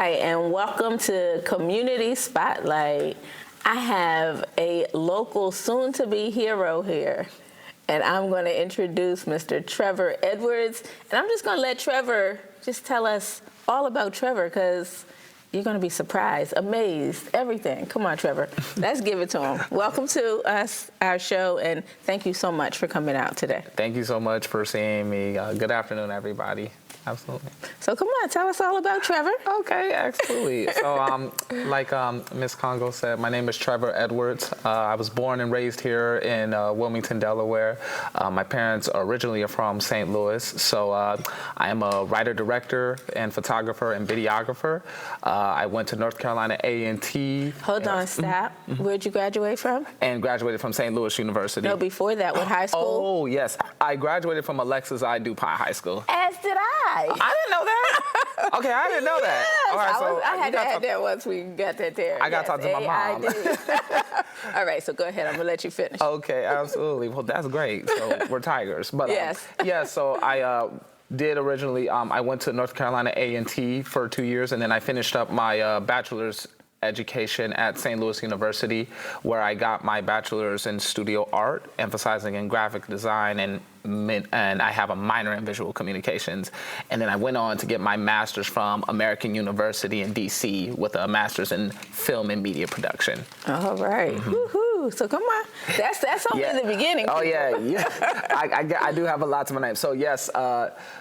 right, and welcome to Community Spotlight. I have a local soon-to-be hero here, and I'm going to introduce Mr. Trevor Edwards. And I'm just going to let Trevor just tell us all about Trevor, because you're going to be surprised, amazed, everything. Come on, Trevor. Let's give it to him. Welcome to our show, and thank you so much for coming out today. Thank you so much for seeing me. Good afternoon, everybody. Absolutely. So come on, tell us all about Trevor. Okay, absolutely. So like Ms. Congo said, my name is Trevor Edwards. I was born and raised here in Wilmington, Delaware. My parents originally are from St. Louis. So I am a writer, director, and photographer and videographer. I went to North Carolina A&T. Hold on, stop. Where'd you graduate from? And graduated from St. Louis University. No, before that, what high school? Oh, yes. I graduated from Alexis I. DuPont High School. As did I. I didn't know that. Okay, I didn't know that. Yes, All right, so I had to add that once we got that there. I got to talk to my mom. All right, so go ahead. I'm going to let you finish. Okay, absolutely. Well, that's great. So we're Tigers. But yes. Yeah, so I did originally, I went to North Carolina A&T for 2 years, and then I finished up my bachelor's education at St. Louis University, where I got my bachelor's in studio art, emphasizing in graphic design, and I have a minor in visual communications. And then I went on to get my master's from American University in D.C. with a master's in film and media production. All right. Woohoo. So come on. That's only the beginning. Oh, yeah. I do have a lot to my name. So, yes.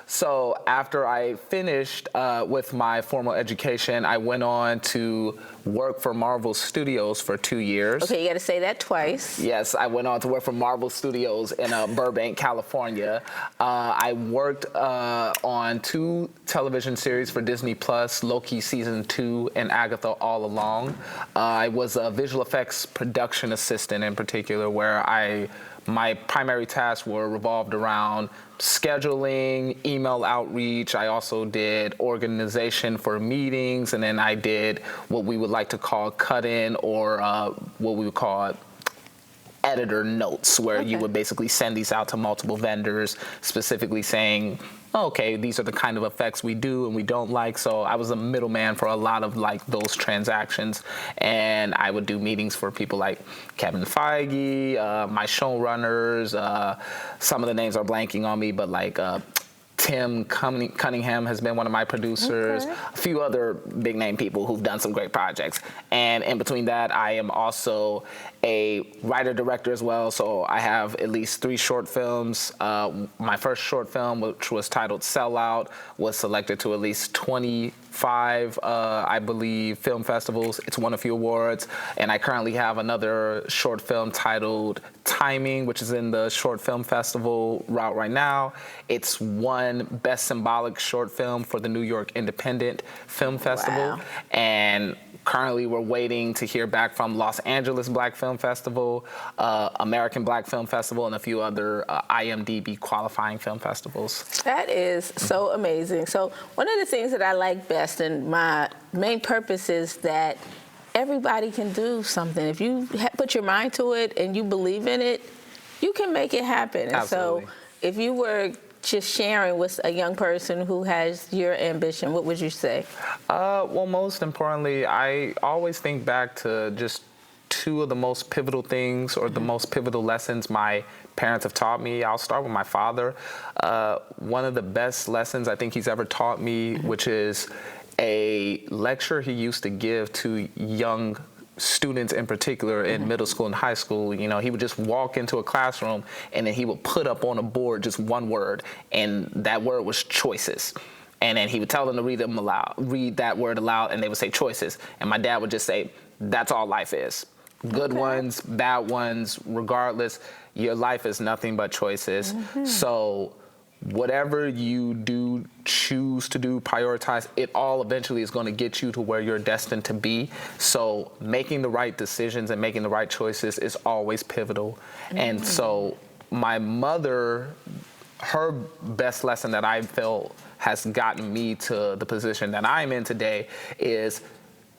So after I finished with my formal education, I went on to work for Marvel Studios for 2 years. Okay, you got to say that twice. Yes, I went on to work for Marvel Studios in Burbank, California. I worked on 2 television series for Disney Plus, Loki Season 2 and Agatha All Along. I was a visual effects production assistant in particular, where my primary tasks were revolved around scheduling, email outreach. I also did organization for meetings, and then I did what we would like to call cut-in, or what we would call editor notes, where you would basically send these out to multiple vendors, specifically saying, okay, these are the kind of effects we do and we don't like. So I was a middleman for a lot of like those transactions, and I would do meetings for people like Kevin Feige, my showrunners. Some of the names are blanking on me, but like Tim Cunningham has been one of my producers, a few other big name people who've done some great projects. And in between that, I am also a writer-director as well, so I have at least 3 short films. My first short film, which was titled Sellout, was selected to at least 25, I believe, film festivals. It's won a few awards. And I currently have another short film titled Timing, which is in the Short Film Festival route right now. It's won Best Symbolic Short Film for the New York Independent Film Festival. Wow. And currently, we're waiting to hear back from Los Angeles Black Film Festival, American Black Film Festival, and a few other IMDb qualifying film festivals. That is so amazing. So one of the things that I like best, and my main purpose, is that everybody can do something. If you put your mind to it and you believe in it, you can make it happen. And Absolutely. so if you were just sharing with a young person who has your ambition, what would you say? Well, most importantly, I always think back to just 2 of the most pivotal things, or the most pivotal lessons my parents have taught me. I'll start with my father. One of the best lessons I think he's ever taught me, which is a lecture he used to give to young students in particular in middle school and high school. You know, he would just walk into a classroom, and then he would put up on a board just one word, and that word was choices. And then he would tell them to read that word aloud, and they would say choices. And my dad would just say, that's all life is. Good ones, bad ones, regardless, your life is nothing but choices. So whatever you do, choose to do, prioritize, it all eventually is going to get you to where you're destined to be. So making the right decisions and making the right choices is always pivotal. And so my mother, her best lesson that I feel has gotten me to the position that I'm in today is,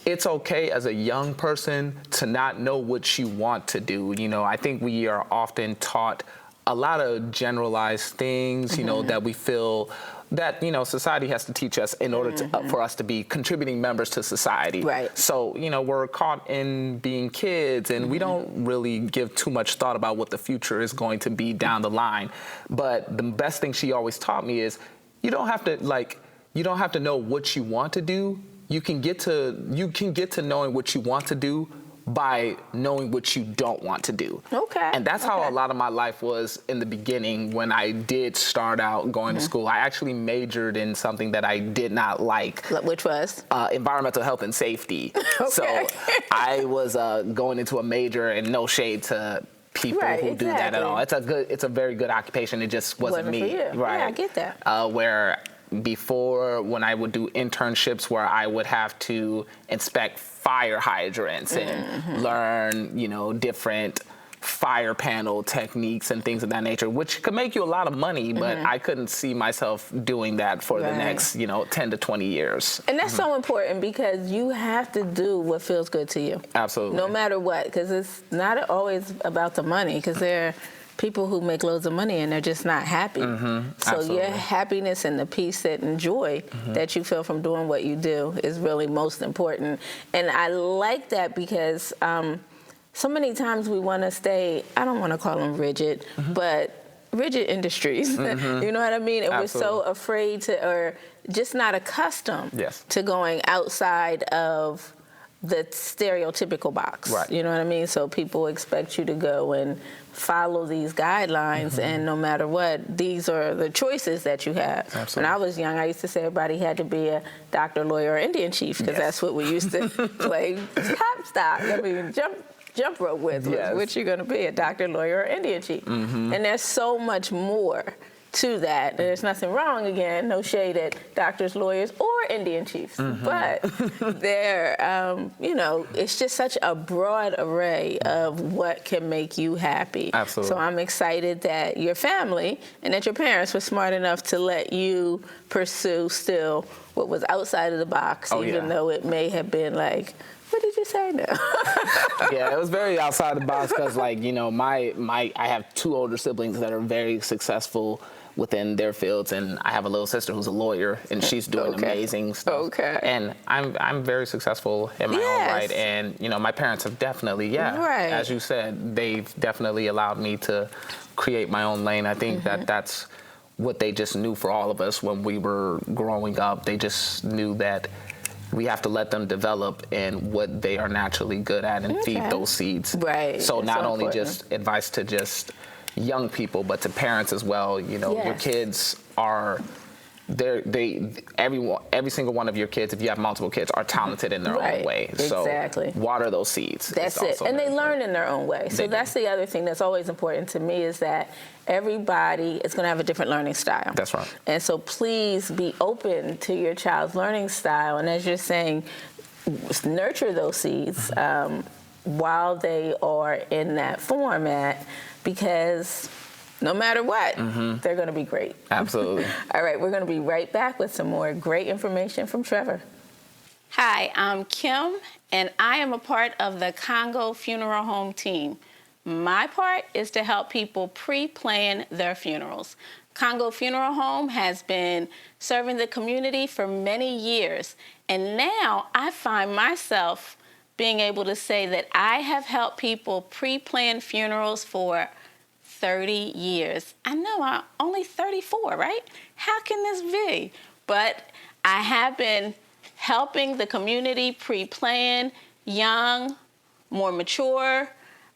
it's okay as a young person to not know what you want to do. You know, I think we are often taught a lot of generalized things, you know, that we feel that, you know, society has to teach us in order to, for us to be contributing members to society. Right. So, you know, we're caught in being kids, and we don't really give too much thought about what the future is going to be down the line. But the best thing she always taught me is you don't have to know what you want to do. You can get to knowing what you want to do by knowing what you don't want to do. Okay. And that's how a lot of my life was in the beginning when I did start out going to school. I actually majored in something that I did not like. Which was? Environmental health and safety. Okay. So I was going into a major, and no shade to people who do that at all. It's a very good occupation. It just wasn't me. For you. Right. Yeah, I get that. Where before, when I would do internships where I would have to inspect fire hydrants and learn, you know, different fire panel techniques and things of that nature, which could make you a lot of money, but I couldn't see myself doing that for the next, you know, 10 to 20 years. And that's so important, because you have to do what feels good to you. Absolutely. No matter what, because it's not always about the money, because there are people who make loads of money and they're just not happy. So your happiness and the peace and joy that you feel from doing what you do is really most important. And I like that, because so many times we want to stay, I don't want to call them rigid, but rigid industries. You know what I mean? And we're so afraid to, or just not accustomed to going outside of the stereotypical box. Right. You know what I mean? So people expect you to go and follow these guidelines, and no matter what, these are the choices that you have. Absolutely. When I was young, I used to say everybody had to be a doctor, lawyer, or Indian chief, because that's what we used to play hopscotch. I mean, jump rope with. Which you're going to be, a doctor, lawyer, or Indian chief. And there's so much more to that. There's nothing wrong, again, no shade at doctors, lawyers, or Indian chiefs, but they're, you know, it's just such a broad array of what can make you happy. Absolutely. So I'm excited that your family and that your parents were smart enough to let you pursue still what was outside of the box, even though it may have been like, what did you say now? Yeah, it was very outside the box, because, like, you know, I have two older siblings that are very successful within their fields, and I have a little sister who's a lawyer, and she's doing amazing stuff. And I'm very successful in my own right, and, you know, my parents have definitely, as you said, they've definitely allowed me to create my own lane. I think that that's what they just knew for all of us when we were growing up. They just knew that we have to let them develop in what they are naturally good at and feed those seeds. Right. So That's not so only important. just advice to just young people, but to parents as well. You know, your kids are, every single one of your kids, if you have multiple kids, are talented in their own way. So water those seeds. That's it. And they learn in their own way. So that's the other thing that's always important to me, is that everybody is going to have a different learning style. That's right. And so please be open to your child's learning style. And as you're saying, nurture those seeds while they are in that format, because no matter what, they're going to be great. Absolutely. All right, we're going to be right back with some more great information from Trevor. Hi, I'm Kim, and I am a part of the Congo Funeral Home team. My part is to help people pre-plan their funerals. Congo Funeral Home has been serving the community for many years, and now I find myself being able to say that I have helped people pre-plan funerals for 30 years. I know, I'm only 34, right? How can this be? But I have been helping the community pre-plan young, more mature,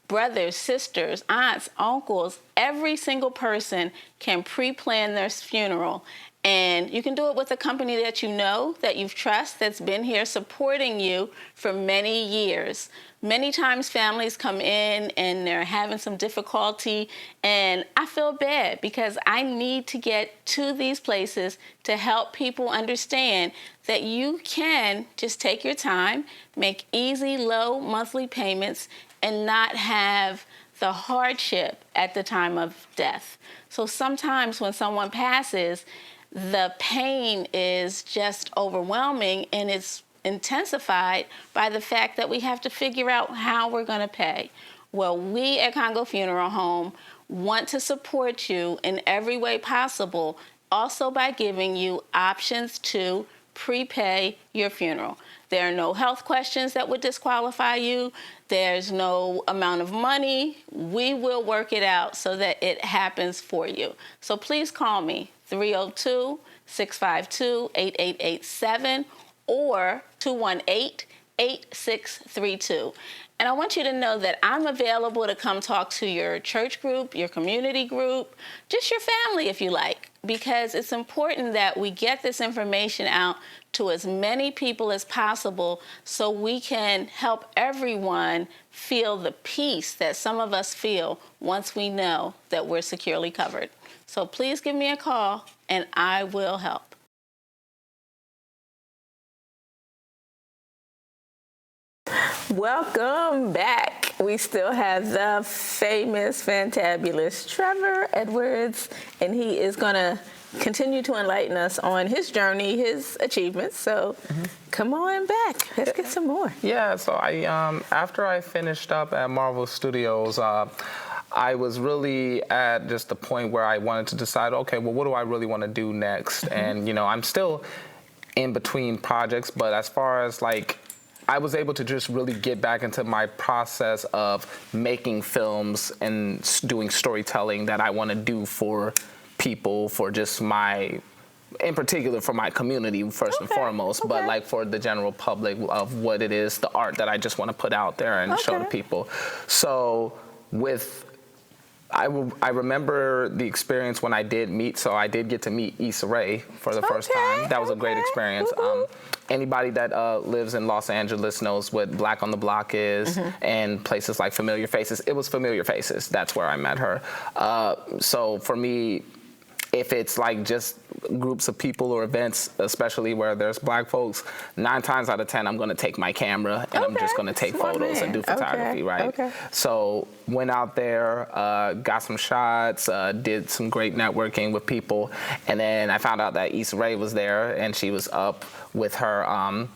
brothers, sisters, aunts, uncles. Every single person can pre-plan their funeral. And you can do it with a company that you know, that you've trust, that's been here supporting you for many years. Many times families come in and they're having some difficulty, and I feel bad because I need to get to these places to help people understand that you can just take your time, make easy, low monthly payments, and not have the hardship at the time of death. So sometimes when someone passes, the pain is just overwhelming, and it's intensified by the fact that we have to figure out how we're going to pay. Well, we at Congo Funeral Home, want to support you in every way possible, also by giving you options to prepay your funeral. There are no health questions that would disqualify you. There's no amount of money. We will work it out so that it happens for you. So please call me, 302-652-8887 or 218-8632. And I want you to know that I'm available to come talk to your church group, your community group, just your family if you like, because it's important that we get this information out to as many people as possible so we can help everyone feel the peace that some of us feel once we know that we're securely covered. So please give me a call and I will help. Welcome back. We still have the famous, fantabulous Trevor Edwards, and he is going to continue to enlighten us on his journey, his achievements. So come on back. Let's get some more. Yeah, so I after I finished up at Marvel Studios, I was really at just the point where I wanted to decide, okay, well, what do I really want to do next? And, you know, I'm still in between projects, but as far as like, I was able to just really get back into my process of making films and doing storytelling that I want to do for people, for just my, in particular for my community first and foremost, but like for the general public of what it is, the art that I just want to put out there and show to people. So with, I remember the experience when I did meet, so I did get to meet Issa Rae for the first time. That was a great experience. Anybody that lives in Los Angeles knows what Black on the Block is, and places like Familiar Faces. It was Familiar Faces. That's where I met her. So for me, if it's like just groups of people or events, especially where there's Black folks, 9 times out of 10, I'm going to take my camera and I'm just going to take photos and do photography, right? So went out there, got some shots, did some great networking with people, and then I found out that Issa Rae was there, and she was up with her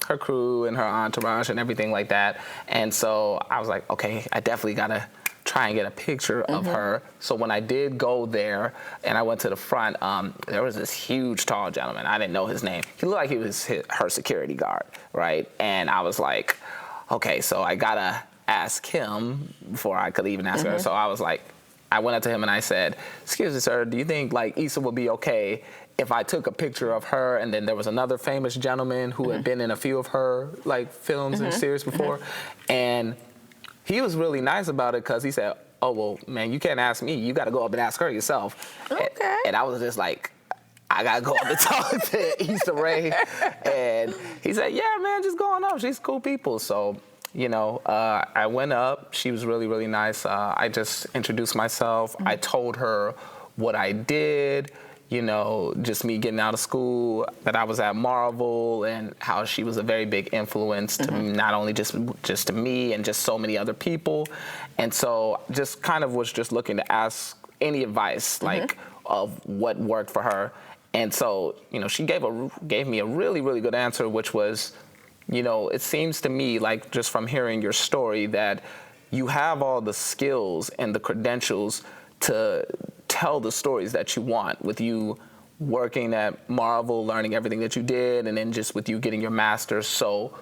her crew and her entourage and everything like that. And so I was like, okay, I definitely got to try and get a picture of her. So when I did go there and I went to the front, there was this huge tall gentleman. I didn't know his name. He looked like he was her security guard, right? And I was like, okay, so I gotta ask him before I could even ask her. So I was like, I went up to him and I said, excuse me, sir, do you think like Issa would be okay if I took a picture of her? And then there was another famous gentleman who had been in a few of her like films and series before. And he was really nice about it because he said, oh, well, man, you can't ask me. You got to go up and ask her yourself. And I was just like, I got to go up and talk to Issa Rae. And he said, yeah, man, just go on up. She's cool people. So, you know, I went up. She was really, really nice. I just introduced myself. I told her what I did. You know, just me getting out of school, that I was at Marvel, and how she was a very big influence to me, not only just to me and just so many other people. And so just kind of was just looking to ask any advice, like of what worked for her. And so, you know, she gave me a really, really good answer, which was, you know, it seems to me like just from hearing your story that you have all the skills and the credentials to tell the stories that you want, with you working at Marvel, learning everything that you did, and then just with you getting your master's. So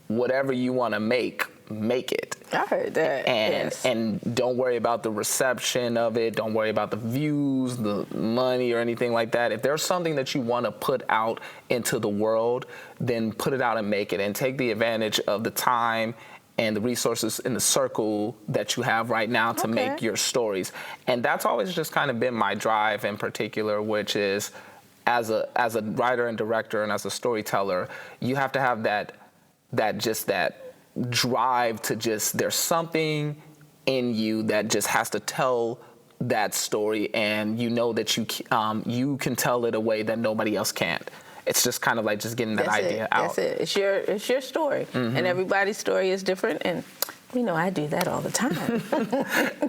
whatever you want to make it. I heard that. And don't worry about the reception of it. Don't worry about the views, the money, or anything like that. If there's something that you want to put out into the world, then put it out and make it, and take the advantage of the time and the resources in the circle that you have right now to make your stories. And that's always just kind of been my drive in particular, which is as a writer and director and as a storyteller, you have to have that drive to just, there's something in you that just has to tell that story, and you know that you can tell it a way that nobody else can't. It's just kind of like just getting that idea out. That's it. It's your story, and everybody's story is different. And you know, I do that all the time.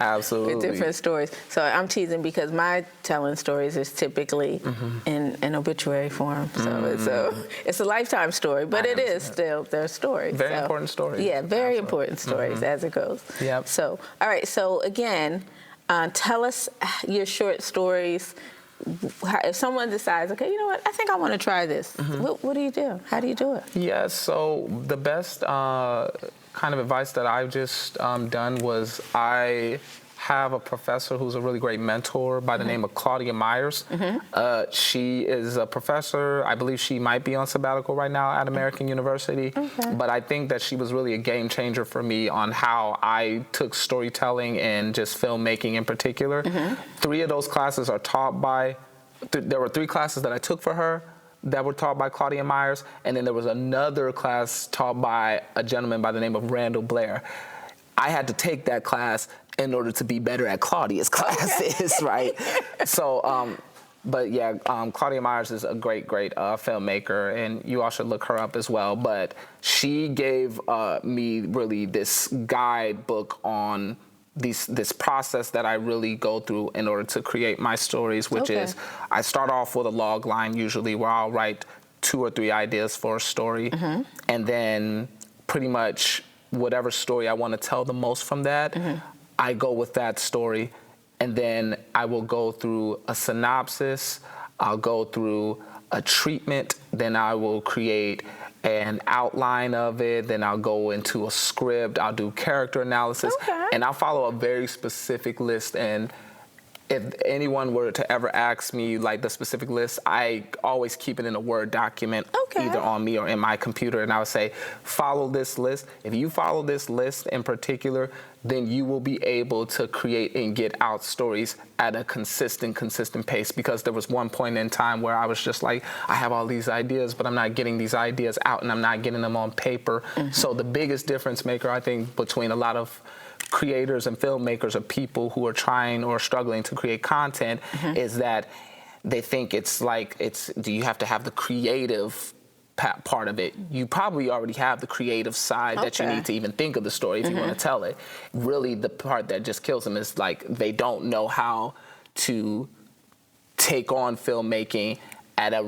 Absolutely. With different stories. So I'm teasing because my telling stories is typically in an obituary form. So it's a lifetime story, but it is still their story. Very important story. Yeah, very important stories as it goes. Yep. So all right. So again, Tell us your short stories. If someone decides, okay, you know what, I think I want to try this. What do you do? How do you do it? Yeah, so the best kind of advice that I've just done was I have a professor who's a really great mentor by the name of Claudia Myers. She is a professor. I believe she might be on sabbatical right now at American University. But I think that she was really a game changer for me on how I took storytelling and just filmmaking in particular. 3 of those classes are taught by, there were 3 classes that I took for her that were taught by Claudia Myers, and then there was another class taught by a gentleman by the name of Randall Blair. I had to take that class in order to be better at Claudia's classes, right? So, but yeah, Claudia Myers is a great filmmaker, and you all should look her up as well. But she gave me really this guidebook on this process that I really go through in order to create my stories, which is I start off with a log line usually where I'll write 2 or 3 ideas for a story, and then pretty much whatever story I want to tell the most from that, I go with that story, and then I will go through a synopsis, I'll go through a treatment, then I will create an outline of it, then I'll go into a script, I'll do character analysis, and I'll follow a very specific list. And if anyone were to ever ask me like the specific list, I always keep it in a Word document, either on me or in my computer, and I would say, follow this list. If you follow this list in particular, then you will be able to create and get out stories at a consistent pace. Because there was one point in time where I was just like, I have all these ideas, but I'm not getting these ideas out, and I'm not getting them on paper. So the biggest difference maker, I think, between a lot of creators and filmmakers or people who are trying or struggling to create content is that they think do you have to have the creative part of it? You probably already have the creative side that you need to even think of the story if you want to tell it. Really, the part that just kills them is like they don't know how to take on filmmaking at a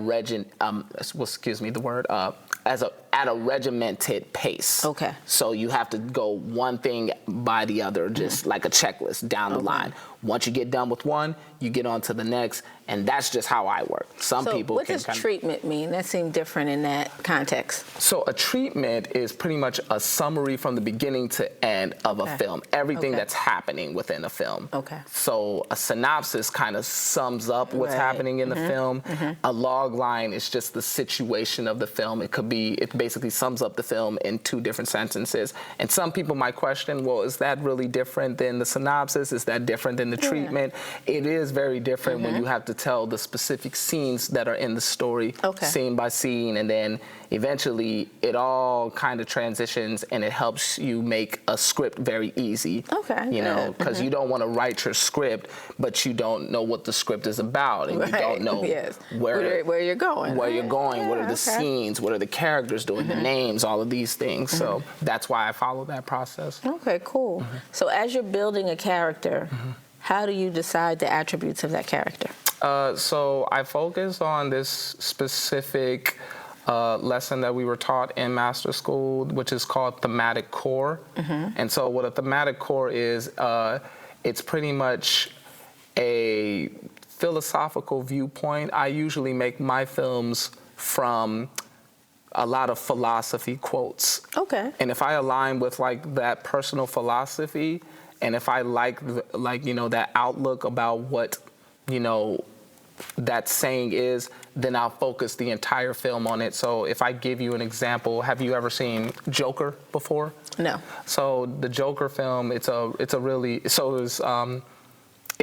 at a regimented pace. So you have to go one thing by the other, just like a checklist down the line. Once you get done with one, you get on to the next, and that's just how I work. Some people what does treatment mean? That seemed different in that context. So a treatment is pretty much a summary from the beginning to end of a film, everything that's happening within a film. So a synopsis kind of sums up what's happening in the film. A log line is just the situation of the film. It basically sums up the film in 2 different sentences. And some people might question, well, is that really different than the synopsis? Is that different than the treatment? It is very different when you have to tell the specific scenes that are in the story, scene by scene, and then eventually it all kind of transitions and it helps you make a script very easy. You know, because you don't want to write your script, but you don't know what the script is about, and you don't know where you're going. What are the scenes? What are the characters doing? The names, all of these things. So that's why I follow that process. Okay, cool. So as you're building a character, how do you decide the attributes of that character? So I focus on this specific lesson that we were taught in master school, which is called thematic core. And so what a thematic core is, it's pretty much a philosophical viewpoint. I usually make my films from a lot of philosophy quotes. And if I align with like that personal philosophy, and if I like that outlook about what, that saying is, then I'll focus the entire film on it. So if I give you an example, have you ever seen Joker before? No. So the Joker film, it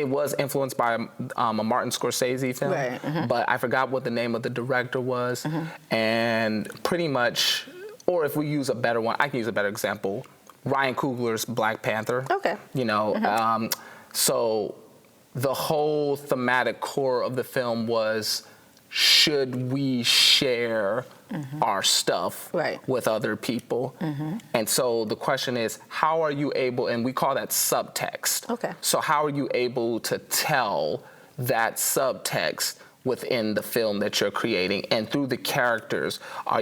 was influenced by a Martin Scorsese film, but I forgot what the name of the director was. And pretty much, or if we use a better one, I can use a better example. Ryan Coogler's Black Panther. So the whole thematic core of the film was, should we share our stuff with other people? And so the question is, how are you able, and we call that subtext. So how are you able to tell that subtext within the film that you're creating, and through the characters, how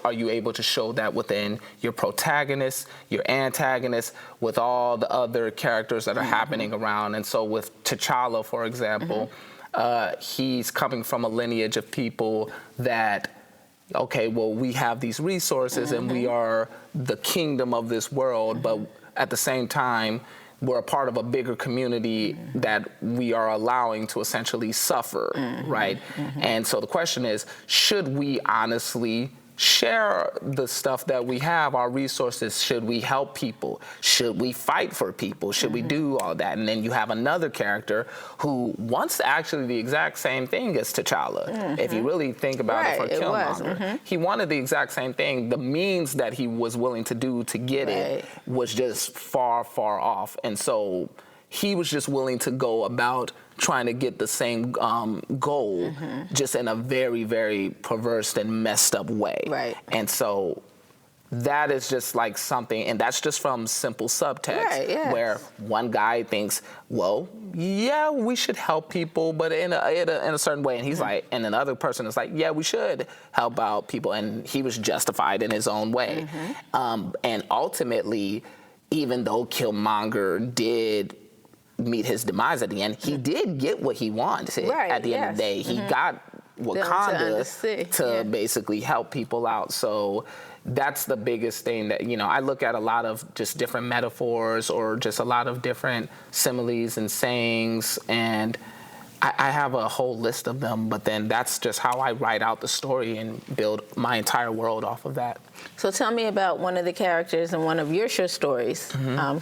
are you able to show that within your protagonist, your antagonist, with all the other characters that are happening around? And so with T'Challa, for example, he's coming from a lineage of people that, okay, well, we have these resources and we are the kingdom of this world, but at the same time, we're a part of a bigger community that we are allowing to essentially suffer, right? And so the question is, should we honestly share the stuff that we have, our resources? Should we help people? Should we fight for people? Should we do all that? And then you have another character who wants actually the exact same thing as T'Challa. If you really think about it for Killmonger, he wanted the exact same thing. The means that he was willing to do to get it was just far, far off. And so he was just willing to go about trying to get the same goal, just in a very, very perverse and messed up way. Right. And so that is just like something, and that's just from simple subtext, where one guy thinks, well, yeah, we should help people, but in a certain way. And he's like, and another person is like, yeah, we should help out people. And he was justified in his own way. And ultimately, even though Killmonger did meet his demise at the end, he did get what he wanted at the end of the day. He got Wakanda to basically help people out. So that's the biggest thing that, I look at a lot of just different metaphors or just a lot of different similes and sayings, and I have a whole list of them, but then that's just how I write out the story and build my entire world off of that. So tell me about one of the characters in one of your short stories.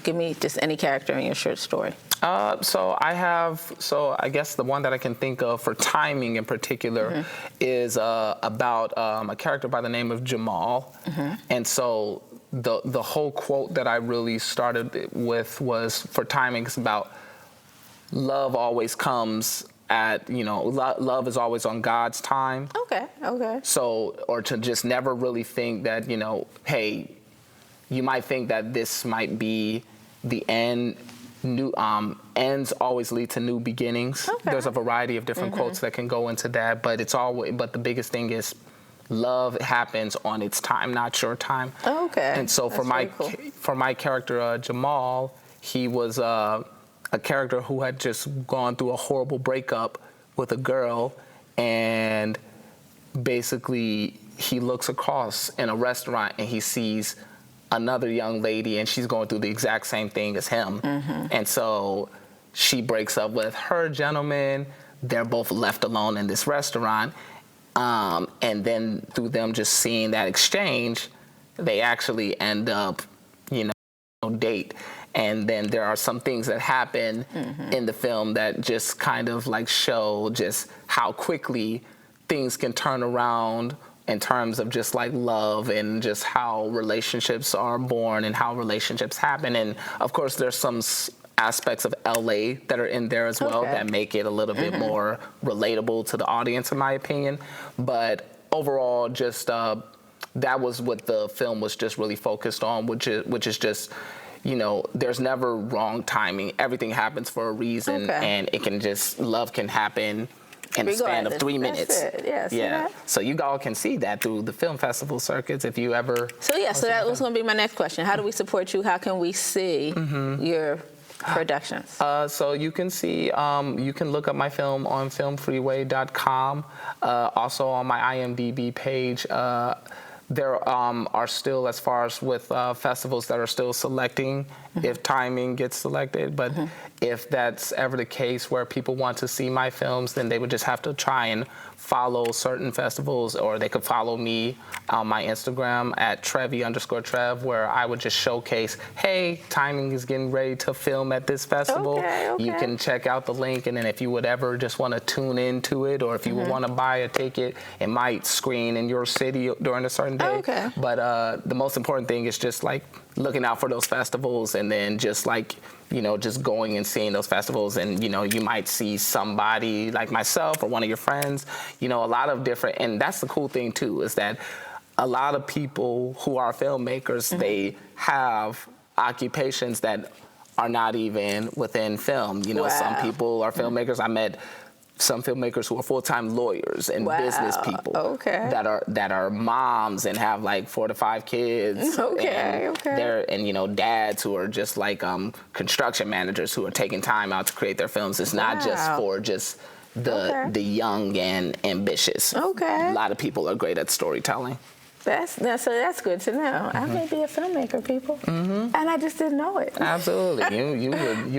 Give me just any character in your short story. So I guess the one that I can think of for timing in particular is about a character by the name of Jamal. And so the whole quote that I really started with was, for timing, it's about love always comes at, love is always on God's time. Okay. So, or to just never really think that, hey, you might think that this might be the end. Ends always lead to new beginnings. There's a variety of different quotes that can go into that, but but the biggest thing is love happens on its time, not your time. And so for my character, Jamal, he was a character who had just gone through a horrible breakup with a girl, and basically he looks across in a restaurant and he sees another young lady, and she's going through the exact same thing as him. And so she breaks up with her gentleman. They're both left alone in this restaurant. And then through them just seeing that exchange, they actually end up, date. And then there are some things that happen in the film that just kind of like show just how quickly things can turn around in terms of just like love and just how relationships are born and how relationships happen. And of course, there's some aspects of LA that are in there as well that make it a little bit more relatable to the audience, in my opinion. But overall, just that was what the film was just really focused on, which is just, there's never wrong timing. Everything happens for a reason, and love can happen in the span of 3 minutes. That's it. So you all can see that through the film festival circuits if you ever. So that was going to be my next question. How do we support you? How can we see your productions? So you can see, you can look up my film on filmfreeway.com. Also on my IMDb page. There are still, as far as with festivals that are still selecting if timing gets selected, but if that's ever the case where people want to see my films, then they would just have to try and follow certain festivals, or they could follow me on my Instagram at Trevi_Trev, where I would just showcase, hey, timing is getting ready to film at this festival. You can check out the link, and then if you would ever just want to tune into it, or if you would want to buy a ticket, it might screen in your city during a certain day. But the most important thing is just like looking out for those festivals, and then just like, just going and seeing those festivals, and, you might see somebody like myself or one of your friends, a lot of different, and that's the cool thing too, is that a lot of people who are filmmakers, they have occupations that are not even within film. Some people are filmmakers. I met some filmmakers who are full-time lawyers and Wow. business people Okay. that are moms and have like 4 to 5 kids. Okay, okay. And you know, dads who are just like construction managers who are taking time out to create their films. It's not just Wow. for just the young and ambitious. Okay. A lot of people are great at storytelling. So that's good to know. I may be a filmmaker, people, and I just didn't know it. Absolutely, you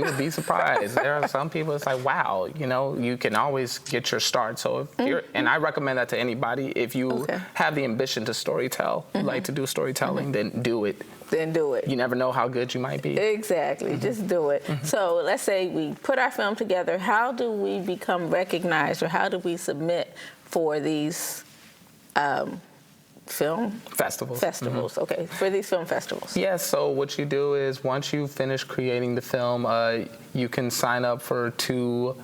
would be surprised. There are some people. It's like, wow, you know, you can always get your start. So if you're, and I recommend that to anybody. If you have the ambition to storytell, like to do storytelling, then do it. Then do it. You never know how good you might be. Exactly. Just do it. So let's say we put our film together. How do we become recognized, or how do we submit for these film festivals? Okay, for these film festivals. Yeah, so what you do is once you finish creating the film, you can sign up for 2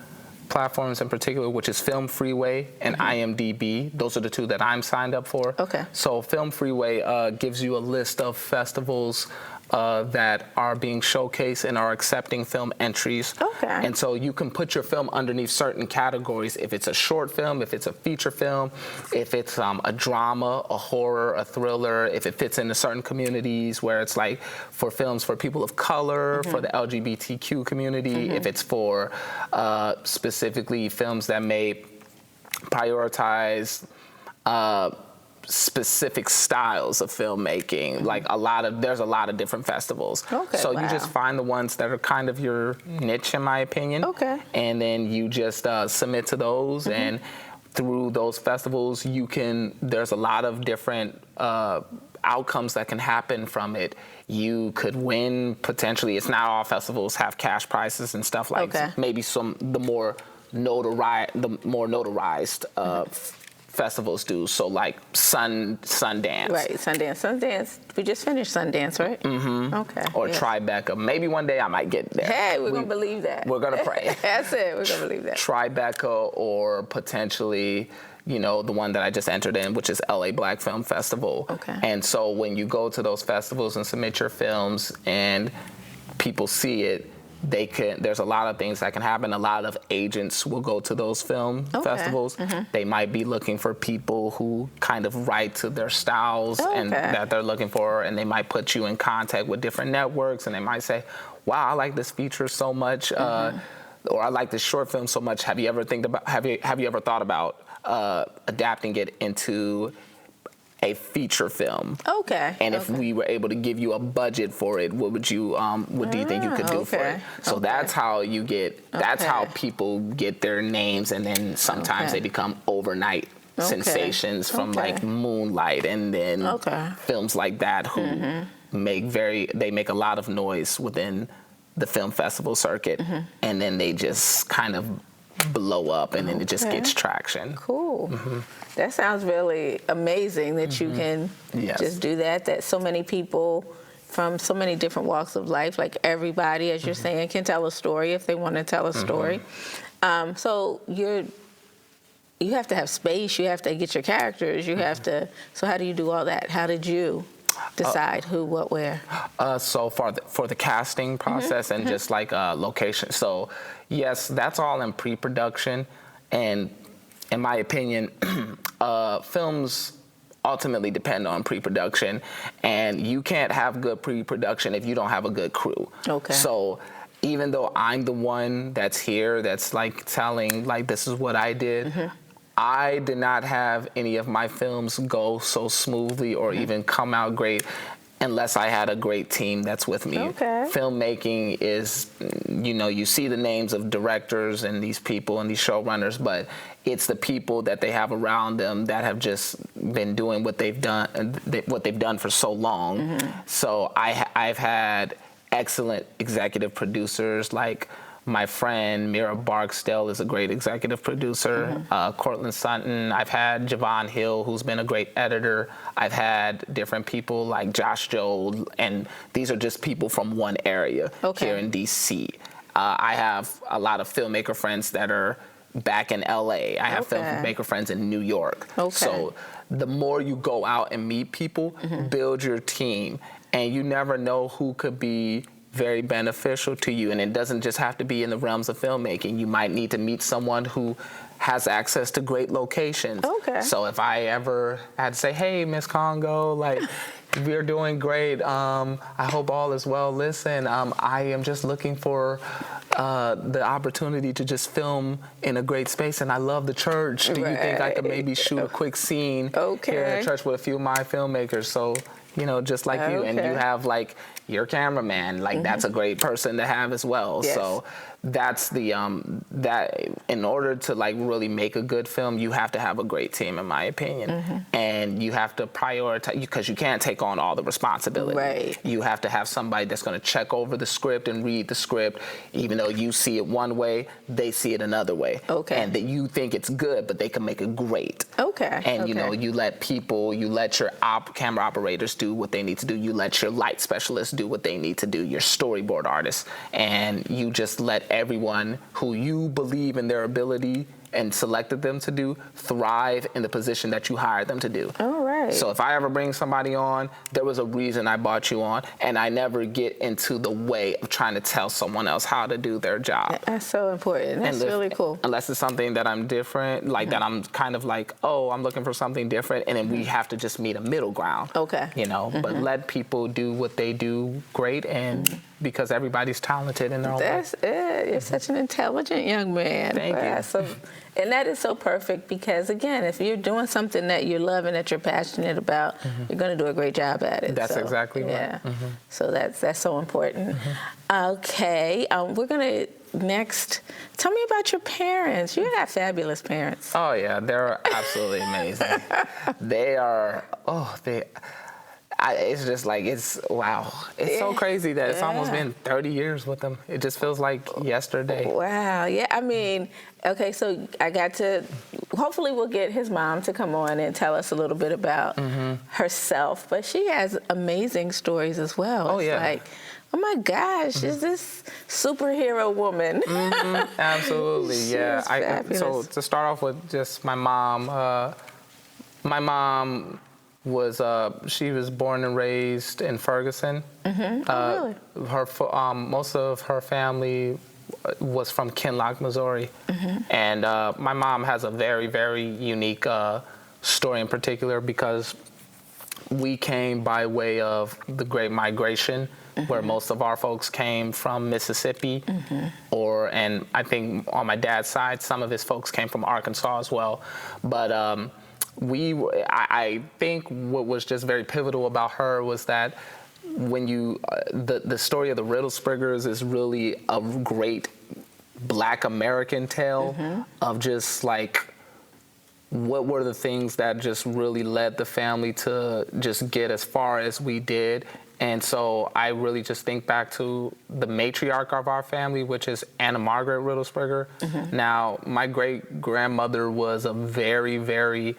platforms in particular, which is Film Freeway and IMDb. Those are the 2 that I'm signed up for. Okay. So Film Freeway gives you a list of festivals that are being showcased and are accepting film entries. Okay. And so you can put your film underneath certain categories. If it's a short film, if it's a feature film, if it's a drama, a horror, a thriller, if it fits into certain communities where it's like for films for people of color, for the LGBTQ community, if it's for specifically films that may prioritize specific styles of filmmaking. Like there's a lot of different festivals. Okay, so you just find the ones that are kind of your niche, in my opinion. Okay. And then you just submit to those, and through those festivals, there's a lot of different outcomes that can happen from it. You could win potentially. It's not all festivals have cash prizes and stuff like maybe the more notarized festivals do. So like Sundance. Right, Sundance. We just finished Sundance, right? Mm-hmm. Okay. Or Tribeca. Maybe one day I might get there. Hey, we're going to believe that. We're going to pray. That's it. We're going to believe that. Tribeca, or potentially, you know, the one that I just entered in, which is LA Black Film Festival. Okay. And so when you go to those festivals and submit your films and people see it, there's a lot of things that can happen. A lot of agents will go to those film festivals. They might be looking for people who kind of write to their styles and that they're looking for, and they might put you in contact with different networks, and they might say, wow, I like this feature so much, or I like this short film so much. Have you ever thought about adapting it into a feature film? Okay. And if we were able to give you a budget for it, what do you think you could do for it? So that's how that's how people get their names, and then sometimes they become overnight sensations from like Moonlight, and then films like that who make a lot of noise within the film festival circuit, and then they just kind of blow up, and then it just gets traction. Cool. That sounds really amazing that you can just do that. That so many people from so many different walks of life, like everybody, as you're saying, can tell a story if they want to tell a story. So you have to have space. You have to get your characters. You have to. So how do you do all that? How did you decide who, what, where? So for the casting process and just like location. So yes, that's all in pre-production, and in my opinion, films ultimately depend on pre-production, and you can't have good pre-production if you don't have a good crew. Okay. So even though I'm the one that's here, that's like telling like this is what I did, I did not have any of my films go so smoothly or even come out great unless I had a great team that's with me. Okay. Filmmaking is, you see the names of directors and these people and these showrunners, but it's the people that they have around them that have just been doing what they've done for so long. So I've had excellent executive producers, like my friend Mira Barksdale is a great executive producer. Cortland Sutton. I've had Javon Hill, who's been a great editor. I've had different people like Josh Joel, and these are just people from one area here in DC. I have a lot of filmmaker friends that are back in LA. I have filmmaker friends in New York. So the more you go out and meet people, build your team, and you never know who could be very beneficial to you. And it doesn't just have to be in the realms of filmmaking. You might need to meet someone who has access to great locations. Okay. So if I ever had to say, hey, Miss Congo, like, we're doing great. I hope all is well. Listen, I am just looking for the opportunity to just film in a great space, and I love the church. Do you think I could maybe shoot a quick scene here in the church with a few of my filmmakers? So, you know, just like you, and you have like your cameraman, like that's a great person to have as well. Yes. So that's the that in order to like really make a good film, you have to have a great team, in my opinion, and you have to prioritize, because you can't take on all the responsibility. Right. You have to have somebody that's going to check over the script and read the script, even though you see it one way, they see it another way. Okay. And that you think it's good, but they can make it great. Okay. And you know, you let your camera operators do what they need to do. You let your light specialists do what they need to do. Your storyboard artists, and you just let everyone who you believe in their ability and selected them to do thrive in the position that you hired them to do. All right. So if I ever bring somebody on, there was a reason I brought you on, and I never get into the way of trying to tell someone else how to do their job. That's so important. That's really cool. Unless it's something that I'm different, like that I'm kind of like, oh, I'm looking for something different, and then we have to just meet a middle ground. Okay. You know, but let people do what they do great, and because everybody's talented in their own way. That's it. You're such an intelligent young man. Thank you. And that is so perfect, because again, if you're doing something that you love and that you're passionate about, you're going to do a great job at it. That's exactly right. Yeah. So that's so important. Okay. We're going to next. Tell me about your parents. You got fabulous parents. Oh yeah, they're absolutely amazing. They are. It's just like, it's wow. It's so crazy that it's almost been 30 years with them. It just feels like yesterday. Wow. Yeah. I mean, okay, so I got to, hopefully we'll get his mom to come on and tell us a little bit about herself, but she has amazing stories as well. Oh, it's yeah. like, oh my gosh, is this superhero woman? Absolutely, yeah. So to start off with just my mom was she was born and raised in Ferguson. Oh, really? Most of her family was from Kinloch, Missouri, and my mom has a very, very unique story in particular, because we came by way of the Great Migration, where most of our folks came from Mississippi, and I think on my dad's side, some of his folks came from Arkansas as well, but. I think what was just very pivotal about her was that when the story of the Riddlespriggers is really a great Black American tale of just like what were the things that just really led the family to just get as far as we did. And so I really just think back to the matriarch of our family, which is Anna Margaret Riddlespringer. Now, my great-grandmother was a very, very,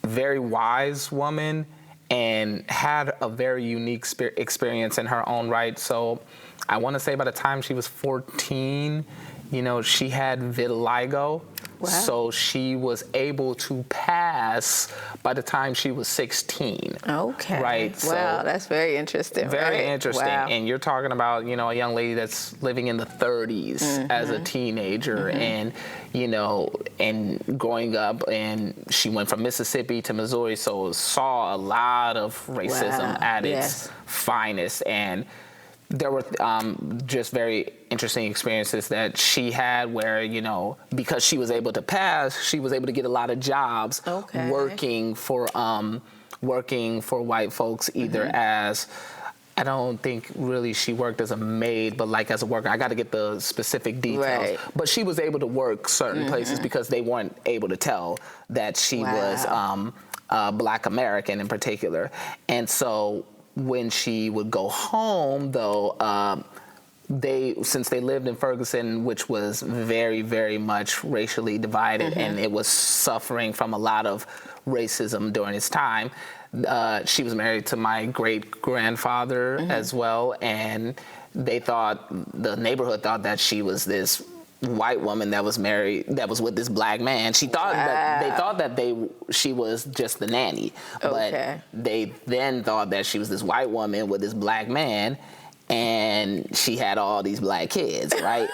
very wise woman and had a very unique experience in her own right. So I want to say by the time she was 14, you know, she had vitiligo. Wow. So she was able to pass by the time she was 16. Okay. Right. Wow, that's very interesting. Very interesting. Wow. And you're talking about, you know, a young lady that's living in the 30s as a teenager, and, you know, and growing up, and she went from Mississippi to Missouri, so saw a lot of racism at its finest. And there were just very interesting experiences that she had where, you know, because she was able to pass, she was able to get a lot of jobs working for white folks, either as, I don't think really she worked as a maid, but like as a worker. I got to get the specific details. Right. But she was able to work certain places because they weren't able to tell that she was Black American in particular. And so when she would go home, though, since they lived in Ferguson, which was very, very much racially divided, and it was suffering from a lot of racism during its time, she was married to my great-grandfather as well, and the neighborhood thought that she was this white woman that was married, that was with this Black man. She thought that they thought that she was just the nanny, but they then thought that she was this white woman with this Black man. and she had all these black kids, right?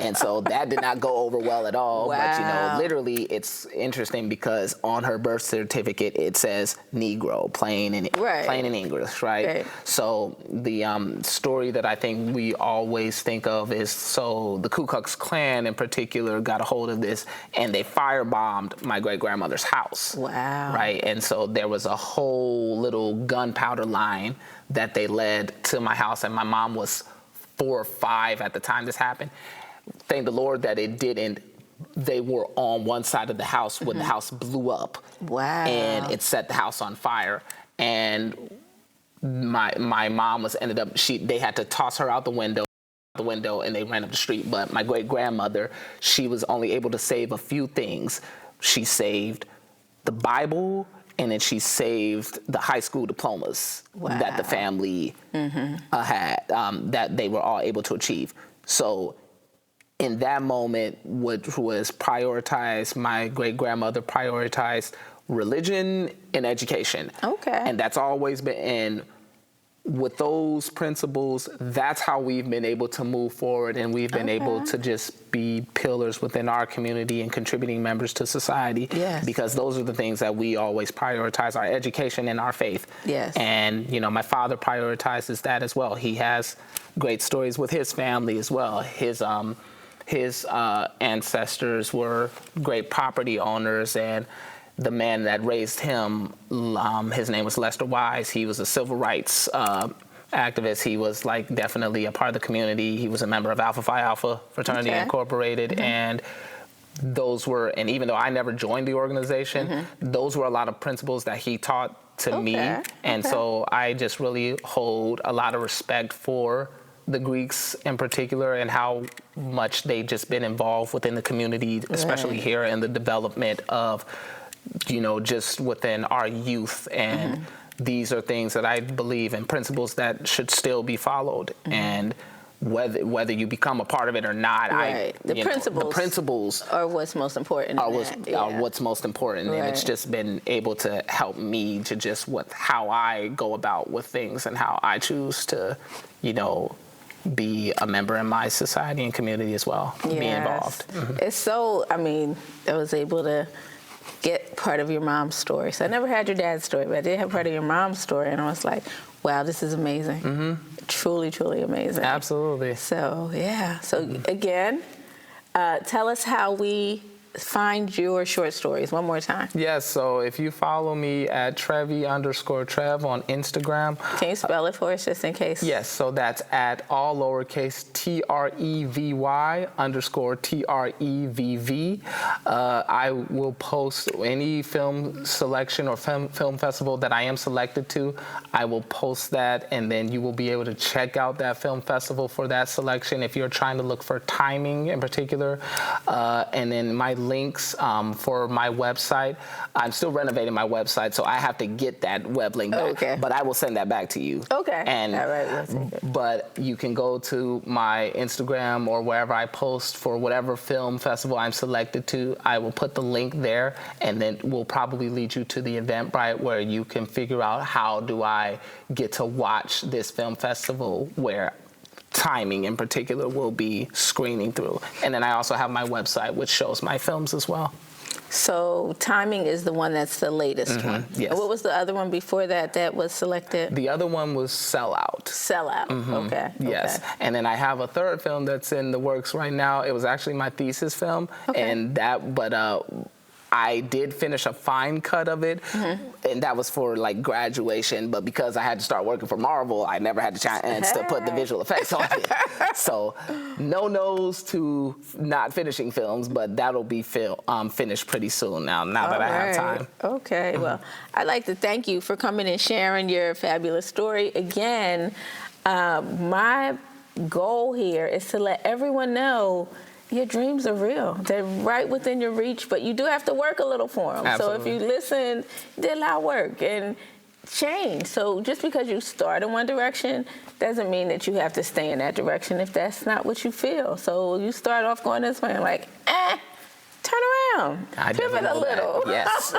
And so that did not go over well at all. Wow. But, you know, literally it's interesting because on her birth certificate, it says Negro, plain in English, right? So the story that I think we always think of is, so the Ku Klux Klan in particular got a hold of this, and they firebombed my great-grandmother's house. Wow. Right? And so there was a whole little gunpowder line that they led to my house, and my mom was 4 or 5 at the time this happened. Thank the Lord that it didn't. They were on one side of the house when the house blew up. Wow. And it set the house on fire. And my mom ended up, they had to toss her out the window, and they ran up the street. But my great-grandmother, she was only able to save a few things. She saved the Bible, and then she saved the high school diplomas that the family had, that they were all able to achieve. So in that moment, which was prioritized, my great-grandmother prioritized religion and education. Okay. And that's always been, and with those principles, that's how we've been able to move forward, and we've been able to just be pillars within our community and contributing members to society. Yes. Because those are the things that we always prioritize, our education and our faith. Yes. And, you know, my father prioritizes that as well. He has great stories with his family as well. His ancestors were great property owners, and the man that raised him, his name was Lester Wise. He was a civil rights activist. He was like definitely a part of the community. He was a member of Alpha Phi Alpha Fraternity Incorporated, and those were, and even though I never joined the organization, those were a lot of principles that he taught to me, and so I just really hold a lot of respect for the Greeks in particular, and how much they've just been involved within the community, especially here in the development of, you know, just within our youth. And these are things that I believe in, principles that should still be followed. And whether you become a part of it or not, the principles are what's most important. Are what's most important, and it's just been able to help me to just how I go about with things and how I choose to, you know, be a member in my society and community as well, be involved. It's so, I mean, I was able to get part of your mom's story. So I never had your dad's story, but I did have part of your mom's story, and I was like, wow, this is amazing. Truly, truly amazing. Absolutely. So, yeah. So, again, tell us how we find your short stories one more time. Yes, so if you follow me at Trevi_Trev on Instagram. Can you spell it for us just in case? Yes, so that's at all lowercase TREVY_TREVV. I will post any film selection or film festival that I am selected to. I will post that, and then you will be able to check out that film festival for that selection if you're trying to look for timing in particular. And then my links for my website. I'm still renovating my website, so I have to get that web link back. Okay. But I will send that back to you. Okay. And, all right. but you can go to my Instagram or wherever I post for whatever film festival I'm selected to. I will put the link there, and then we'll probably lead you to the Eventbrite where you can figure out how do I get to watch this film festival, where timing in particular will be screening through. And then I also have my website, which shows my films as well. So timing is the one that's the latest one. Yes. And what was the other one before that was selected? The other one was Sellout. Sellout. Okay. Yes. Okay. And then I have a third film that's in the works right now. It was actually my thesis film, and I did finish a fine cut of it, and that was for like graduation, but because I had to start working for Marvel, I never had the chance to put the visual effects on it. So no no's to not finishing films, but that'll be finished pretty soon now that I have time. Okay, well, I'd like to thank you for coming and sharing your fabulous story. Again, my goal here is to let everyone know your dreams are real. They're right within your reach, but you do have to work a little for them. Absolutely. So if you listen, you did a lot of work and change. So just because you start in one direction doesn't mean that you have to stay in that direction if that's not what you feel. So you start off going this way and like, turn down. I Pivot definitely a know little. that. Yes,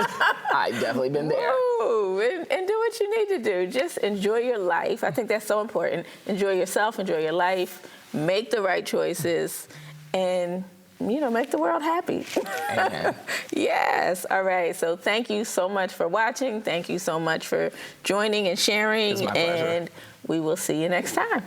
I've definitely been there. Woo, and do what you need to do. Just enjoy your life. I think that's so important. Enjoy yourself, enjoy your life, make the right choices, and make the world happy. Amen. Yes. All right. So thank you so much for watching. Thank you so much for joining and sharing. It's my pleasure. And we will see you next time.